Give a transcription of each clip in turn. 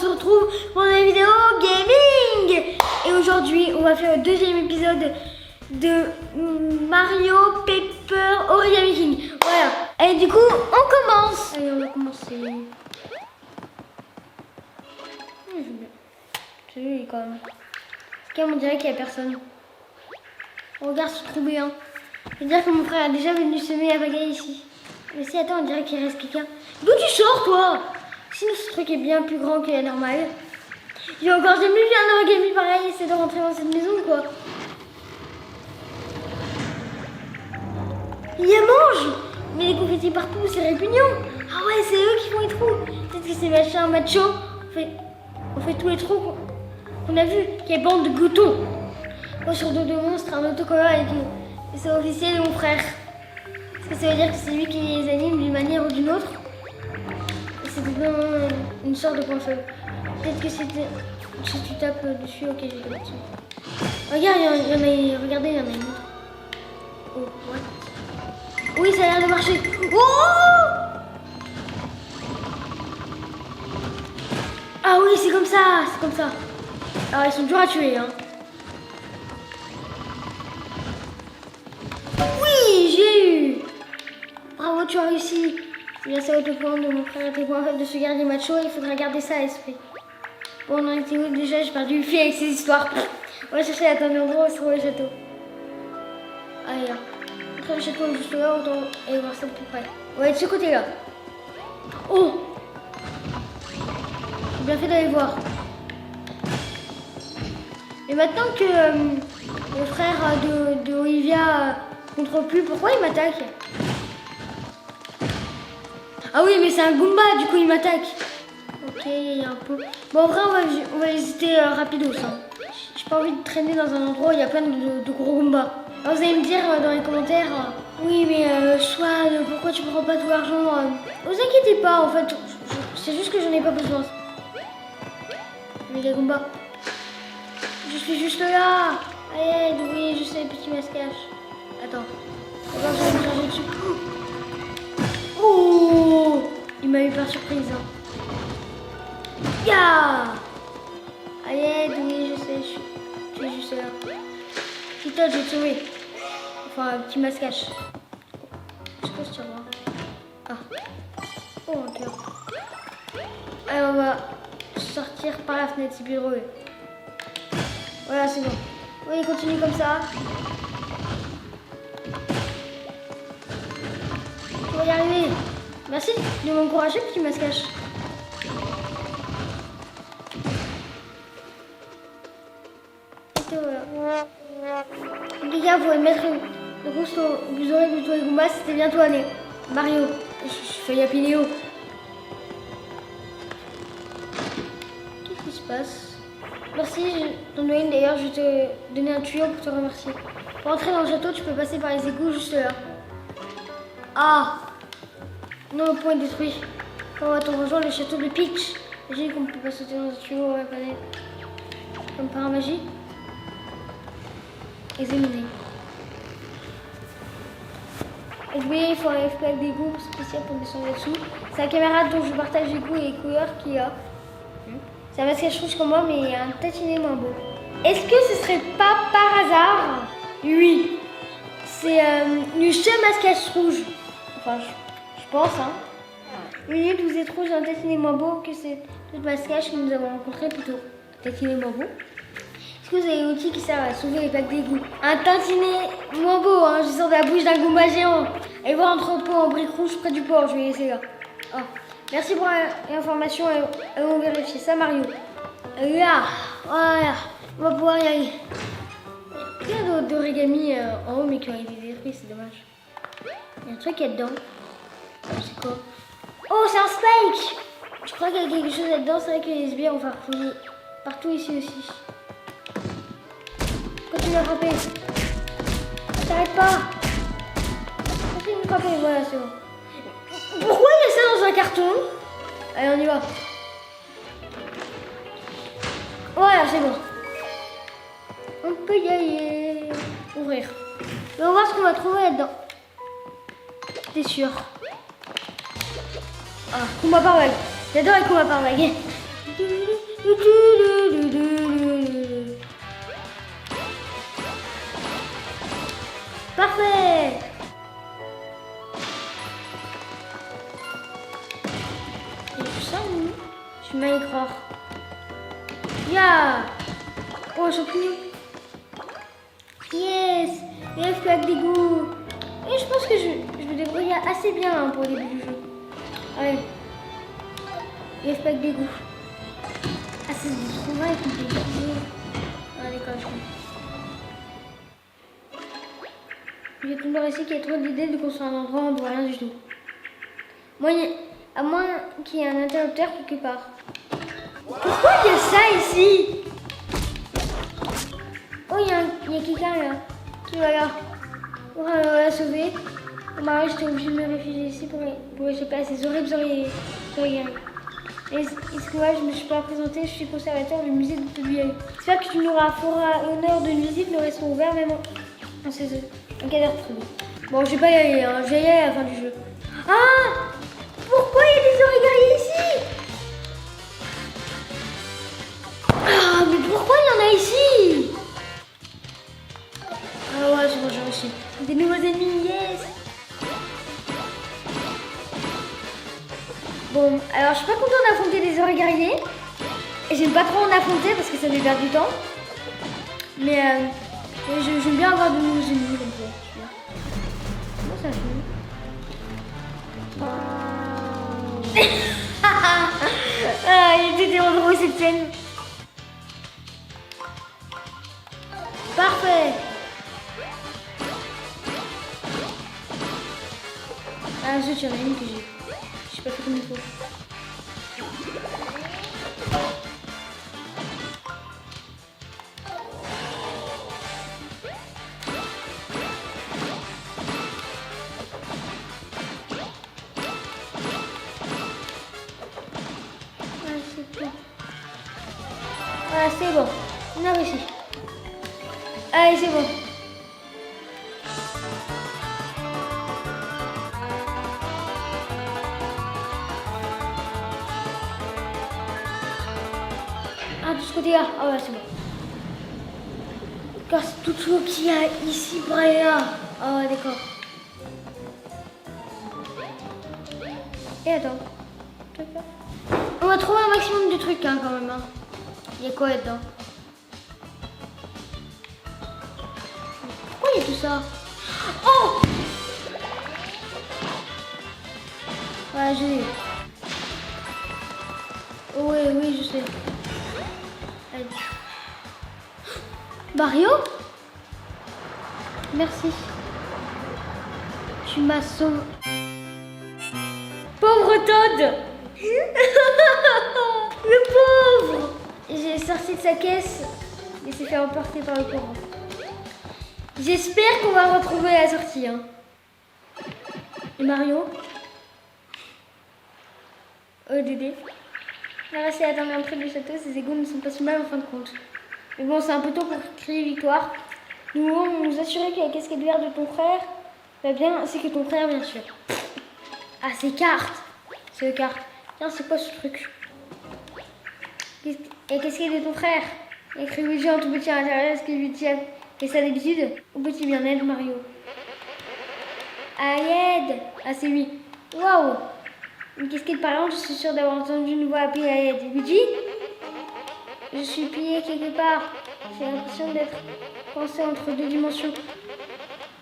se retrouve pour une vidéo gaming. Et aujourd'hui, on va faire le deuxième épisode de Mario Paper Origami King. Voilà. Et du coup, on commence. Allez, on va commencer. C'est joli quand même. Parce qu'on dirait qu'il n'y a personne. On regarde se trouver un. Je veux dire que mon frère a déjà venu semer la bagaille ici. Mais si, attends, on dirait qu'il reste quelqu'un. D'où tu sors, toi? Sinon, ce truc est bien plus grand que la normale. J'ai encore jamais vu un origami pareil essayer de rentrer dans cette maison, quoi. Il y a mange. Mais les confettis partout, c'est répugnant. Ah ouais, c'est eux qui font les trous. Peut-être que c'est machin macho. On fait tous les trous qu'on a vus. Qu'il y a bande de goutons. Moi, sur dos de monstres, un autocollant avec et c'est officiel de mon frère. Est-ce que ça veut dire que c'est lui qui les anime d'une manière ou d'une autre? C'est vraiment une sorte de point faible. Peut-être que c'était... Si tu tapes dessus, ok, j'ai tapé dessus. Regarde, il y en a... Regardez, il y en a une autre. Oh, ouais. Oui, ça a l'air de marcher. Oh! Ah oui, c'est comme ça, c'est comme ça. Alors, ils sont durs à tuer, hein. Oui, j'ai eu. Bravo, tu as réussi. C'est bien ça autocollant de mon frère était point faible de ce gardien macho, il faudra garder ça à l'esprit. Bon, on en était où déjà? J'ai perdu le fil avec ces histoires. On va chercher à un endroit où se trouve le château. Allez, là. Entre le château juste là, autant aller voir ça de plus près. On va être de ce côté-là. Oh! J'ai bien fait d'aller voir. Et maintenant que le frère de Olivia contrôle plus, pourquoi il m'attaque? Ah oui, mais c'est un Goomba, du coup il m'attaque. Ok, il y a un peu... Bon, en vrai, on va hésiter rapidos. Hein. J'ai pas envie de traîner dans un endroit où il y a plein de gros Goombas. Alors vous allez me dire dans les commentaires, oui, mais Swan, pourquoi tu prends pas tout l'argent Vous inquiétez pas, en fait, c'est juste que j'en ai pas besoin. Mais des Goombas. Je suis juste là. Allez, oui, je sais, petit masquage. Attends. D'abord, je vais me charger dessus. Oh! Il m'a eu par surprise. Hein. Ya! Allez, oui, je sais, je suis juste là. Petit toi, je vais te sauver. Enfin, un petit masquage. Je pense que tu vas voir. Ah. Oh, un cœur. Allez, on va sortir par la fenêtre, c'est plus drôle. Voilà, c'est bon. Oui, continue comme ça. Tu vas y arriver. Merci de m'encourager, petit masquage. Et voilà. Les gars, vous pouvez mettre le rousse au plus oreille de toi et Goomba, c'était bientôt allé. Mario. Je fais la Pinéo. Qu'est-ce qui se passe? Merci, Don Wayne. D'ailleurs, je vais te donner un tuyau pour te remercier. Pour entrer dans le château, tu peux passer par les égouts juste là. Ah! Non, le point est détruit. On va te rejoindre le château de Peach. J'ai dit qu'on ne peut pas sauter dans un tuyau à la planète. Comme par magie. Examiner. Oui, il faut un FP avec des goûts spéciaux pour descendre là-dessous. C'est la caméra dont je partage les goûts et les couleurs qu'il y a. C'est un masquage rouge comme moi, mais il y a un tâtinet moins beau. Est-ce que ce serait pas par hasard? Oui. C'est du seul masquage rouge. Enfin, je pense, hein. Une vous êtes rouge, un tâtinet moins beau que ces deux masquages que nous avons rencontrés plutôt. Tâtinet moins beau. Est-ce que vous avez l'outil qui sert à sauver les plaques d'égout? Un tantinet moins beau, hein. Je sors de la bouche d'un Goomba géant. Allez voir un entrepôt en briques rouges près du port, je vais laisser là. Oh. Merci pour l'information et on va vérifier ça, Mario. Là, voilà, on va pouvoir y aller. Il y a d'autres d'origami en haut, mais qui ont été détruits, c'est dommage. Il y a un truc là-dedans. C'est quoi? Oh, c'est un spike! Je crois qu'il y a quelque chose là-dedans, c'est vrai que les sbires ont farfouillé partout ici aussi. Continue à frapper. T'arrêtes pas. Continue de frapper, voilà, c'est bon. Pourquoi il y a ça dans un carton? Allez, on y va. Voilà, c'est bon. On peut y aller. Ouvrir. On va voir ce qu'on va trouver là-dedans. T'es sûr? Ah, combat par vague. J'adore les combats par vague. Parfait. Et tout ça, oui. Je suis mal y croire. Ya. Oh, champignon. Yes. Il reste avec des goûts. Et je pense que je me débrouille assez bien hein, pour le début du jeu. Allez. Il reste avec des goûts. Ah, c'est des trouvailles compliquées. Ah, d'accord, je comprends. J'ai toujours ici qu'il y a trop d'idées de construire un endroit où on ne voit rien du tout. À moins qu'il y ait un interrupteur quelque part. Pourquoi il y a ça ici? Oh, il y a quelqu'un là. Qui va là. On va la sauver. Bah, j'étais obligée de me réfugier ici pour échapper à ces horribles oreilles. Excuse-moi, je ne me suis pas présentée, je suis conservateur du musée de Tobiaï. J'espère que tu nous feras l'honneur d'une visite, nous restons ouverts même en saison. Un cadre très bien. Bon, je vais pas y aller, hein. Je vais y aller à la fin du jeu. Ah! Pourquoi il y a des oreilles ici? Ah, mais pourquoi il y en a ici? Ah ouais, c'est bon, j'ai réussi. Des nouveaux ennemis, yes! Bon, alors je suis pas contente d'affronter des oreilles guerriers. Et j'aime pas trop en affronter parce que ça me perd du temps. Mais j'aime bien avoir de nouveaux ennemis comme ça. Comment ça fait? Ah, il était tellement drôle cette scène. Parfait. Ah, zut, il y en a une que j'ai pas fait comme il faut. Voilà, c'est bon. On a réussi. Allez, c'est bon. Ah, de ce côté-là. Ah ouais, c'est bon. Casse tout ce qu'il y a ici, Brea. Ah ouais, d'accord. Et attends. On va trouver un maximum de trucs hein, quand même. Hein. Il y a quoi là-dedans? Pourquoi il y a tout ça? Oh! Ouais, j'ai. Oh, oui, je sais. Allez. Mario? Merci. Tu m'as sauvé. Pauvre Toad! Le pauvre! J'ai sorti de sa caisse et s'est fait emporter par le courant. J'espère qu'on va retrouver la sortie. Hein. Et Mario? Oh Dédé. On a réussi à atteindre l'entrée du château, ces égouts ne sont pas si mal en fin de compte. Mais bon, c'est un peu tôt pour crier victoire. Nous voulons nous assurer que la casquette verte de ton frère va bien, ainsi que ton frère, bien sûr. Ah, c'est cartes. C'est le carte. Tiens, c'est quoi ce truc? La casquette de ton frère. Il y a écrit Luigi en tout petit à l'intérieur. Est-ce que Luigi fait ça d'habitude? Ou peut-il bien être Mario? Aïe, ah, c'est lui. Waouh! Une casquette parlante, je suis sûre d'avoir entendu une voix appeler Aïe. Luigi? Je suis pillé quelque part. J'ai l'impression d'être coincé entre deux dimensions.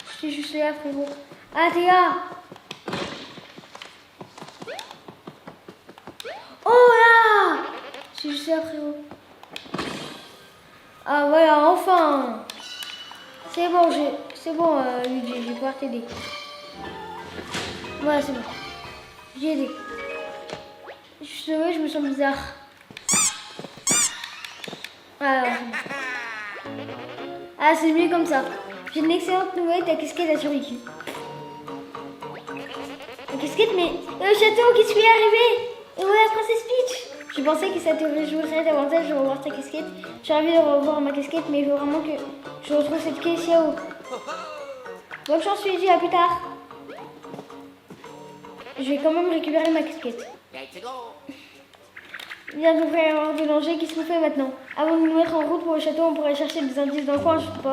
Je suis juste là, frérot. Ah, t'es là! Oh là! Je suis juste là, frérot. Ah voilà, enfin! C'est bon, Luigi, je vais pouvoir t'aider. Voilà, c'est bon. J'ai aidé. Je suis sauvée, je me sens bizarre. Ah, ah c'est mieux comme ça. J'ai une excellente nouvelle, ta casquette a survécu. La casquette, mais le château, qu'est-ce qui est arrivé? Et ouais, la princesse Peach. Je pensais que ça te réjouirait davantage de revoir ta casquette. Je suis ravie de revoir ma casquette, mais il faut vraiment que je retrouve cette caisse là-haut. Bonne chance, Luigi, à plus tard. Je vais quand même récupérer ma casquette. Il devrait y avoir des dangers. Qu'est-ce qu'on fait maintenant? Avant de nous mettre en route pour le château, on pourrait chercher des indices dans le coin, je sais pas.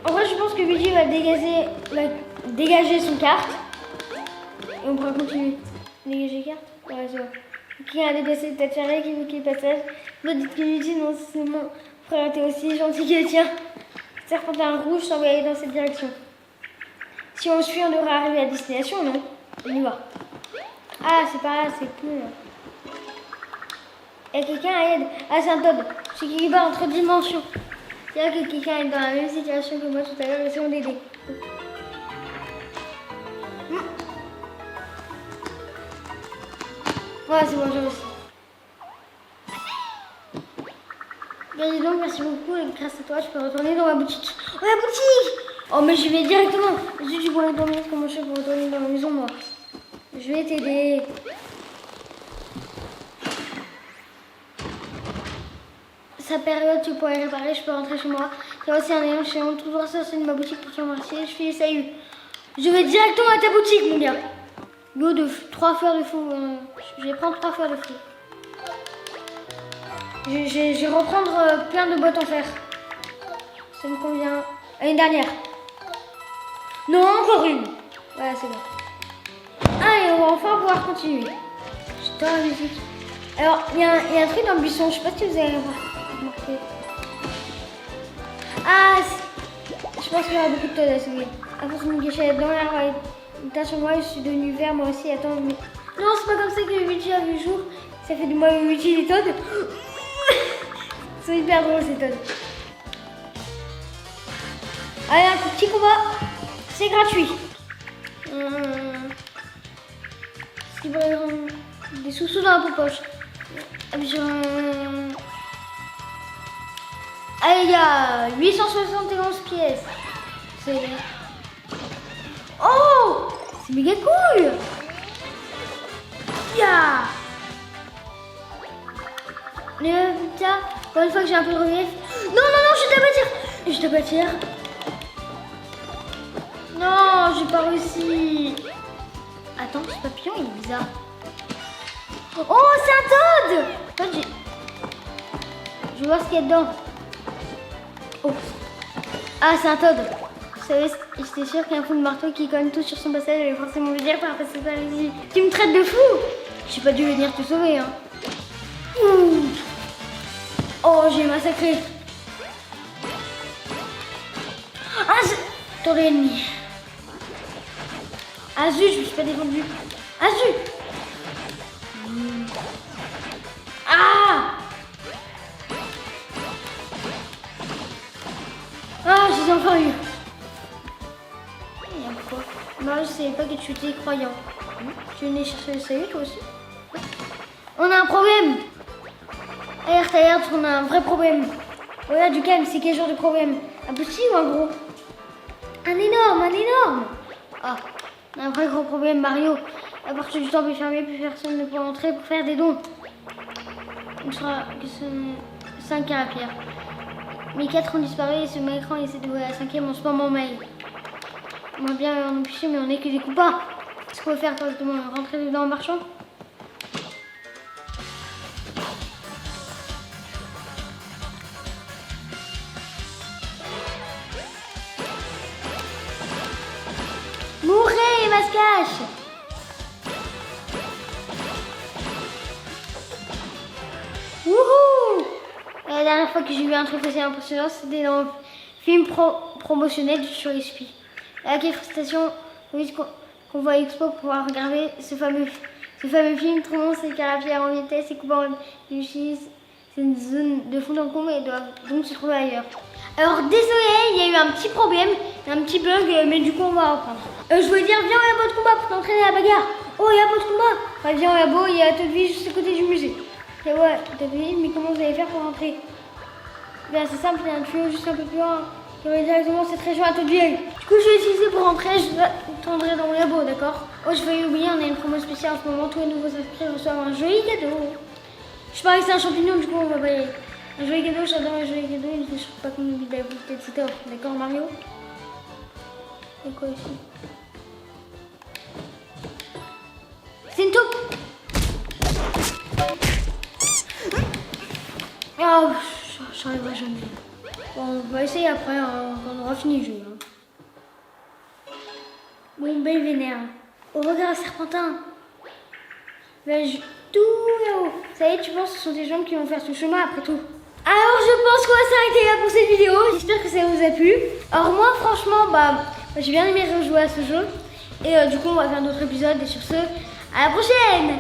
En vrai, je pense que Luigi va dégager son carte. Et on pourra continuer. Dégager carte? Ouais, c'est bon. Qui a déplacé peut-être Charlie qui veut qu'il passage. L'autre dit que Luigi, non, c'est mon frère était aussi gentil que le tien. Serpentin rouge semble aller dans cette direction. Si on le suit, on devrait arriver à destination, non? On y va. Ah, c'est par là, c'est cool. Il y a quelqu'un à aide. Ah, c'est un Todd. C'est qui bat entre dimensions. C'est là que quelqu'un est dans la même situation que moi tout à l'heure. Essayons d'aider. Ouais, c'est bon, j'ai réussi. Bien, dis donc, merci beaucoup. Et grâce à toi, je peux retourner dans ma boutique. Oh, la boutique! Oh, mais je vais directement. Juste, tu pourrais dormir comment je fais pour retourner dans la maison, moi. Je vais t'aider. Sa période, tu pourrais réparer, je peux rentrer chez moi. C'est aussi un néant chez moi, tout droit sortir de ma boutique pour te remercier. Je fais salut. Je vais directement à ta boutique, mon gars. L'eau de 3 fleurs de fou. Je vais prendre 3 fleurs de fou. Je vais reprendre plein de bottes en fer. Ça me convient. Une dernière. Non, encore une. Voilà, c'est bon. Allez, on va enfin pouvoir continuer. J'adore la musique. Alors, il y a un truc dans le buisson. Je sais pas si vous allez remarquer. Ah, je pense qu'il y aura beaucoup de Todd à sauver. À force de me cacher dans l'arbre, t'as sur moi, je suis devenue vert moi aussi. Attends, mais... Non, c'est pas comme ça que Luigi a vu le jour. Ça fait de moi Luigi et Todd. C'est hyper drôle ces Todd. Allez, un petit combat. C'est gratuit. Ce qui pourrait rendre des sous-sous dans la poche. Allez, il y a 871 pièces. C'est... Oh! C'est méga cool! Yeah! Le putain, pour une fois que j'ai un peu de relief. Non, non, non, je dois bâtir! Je dois bâtir. Non, j'ai pas réussi. Attends, ce papillon, il est bizarre. Oh, c'est un Todd! Attends, je vais voir ce qu'il y a dedans. Oh. Ah, c'est un Todd. Vous savez, j'étais sûre qu'un fou de marteau qui cogne tout sur son passage allait forcément venir par passer par ici. Tu me traites de fou! J'ai pas dû venir te sauver, hein. Ouh. Oh, j'ai massacré. Ah, c'est... Ton ennemi. Ah zut, je me suis pas défendu. Ah zut. Ah. Ah, j'ai enfin eu. Il y a quoi? Non, je savais pas que tu étais croyant. Tu venais chercher le salut, toi aussi? On a un problème. Alerte, on a un vrai problème. Regarde, du calme, c'est quel genre de problème? Un petit ou un gros? Un énorme, un énorme. Ah, on a un vrai gros problème, Mario. La porte du temple est fermée, plus personne ne peut entrer pour faire des dons. Il sera que 5 carapières. Mes 4 ont disparu et ce écran essaie de jouer à la 5e en ce moment mail. On va bien en empêcher, mais on n'est que des copains. Qu'est-ce qu'on va faire correctement? Rentrer dedans en marchant? Mourez, Mascache! Wouhou! La dernière fois que j'ai vu un truc aussi impressionnant, c'était dans le film promotionnel du Churispi. La quelle frustration qu'on voit Expo pour pouvoir regarder ce fameux film. Tout le monde sait carapières en vitesse et coupant les cheese. C'est une zone de fond en comble et doivent donc se trouver ailleurs. Alors désolé, il y a eu un petit problème, un petit bug, mais du coup on va reprendre. Je voulais dire, viens au labo de combat pour t'entraîner à la bagarre. Oh, il y a pas de combat. Enfin, viens au labo, il y a un Toadville juste à côté du musée. Et ouais, Toadville, mais comment vous allez faire pour rentrer? Bien, c'est simple, il y a un tuyau juste un peu plus loin qui va directement cette région à Toadville. Du coup, je vais utiliser pour rentrer, je t'entendrai dans le labo, d'accord? Oh, je vais oublier, on a une promo spéciale en ce moment, tous les nouveaux inscrits reçoivent un joli cadeau. Je parie que c'est un champignon, du coup, on va pas y aller. Un joli cadeau, j'adore les jolis cadeaux, il ne faut pas qu'on oublie d'avoir peut-être cette offre, d'accord, Mario? Et quoi ici? C'est une taupe! Oh, j'arriverai jamais. Bon, on va essayer après, hein, quand on aura fini le jeu. Hein. Bon, ben vénère. Oh, regarde, Serpentin. Ben, tout là-haut. Ça y est, tu penses que ce sont des gens qui vont faire ce chemin après tout. Alors, je pense qu'on va s'arrêter là pour cette vidéo. J'espère que ça vous a plu. Alors, moi, franchement, j'ai bien aimé rejouer à ce jeu. Et du coup, on va faire d'autres épisodes. Et sur ce, à la prochaine!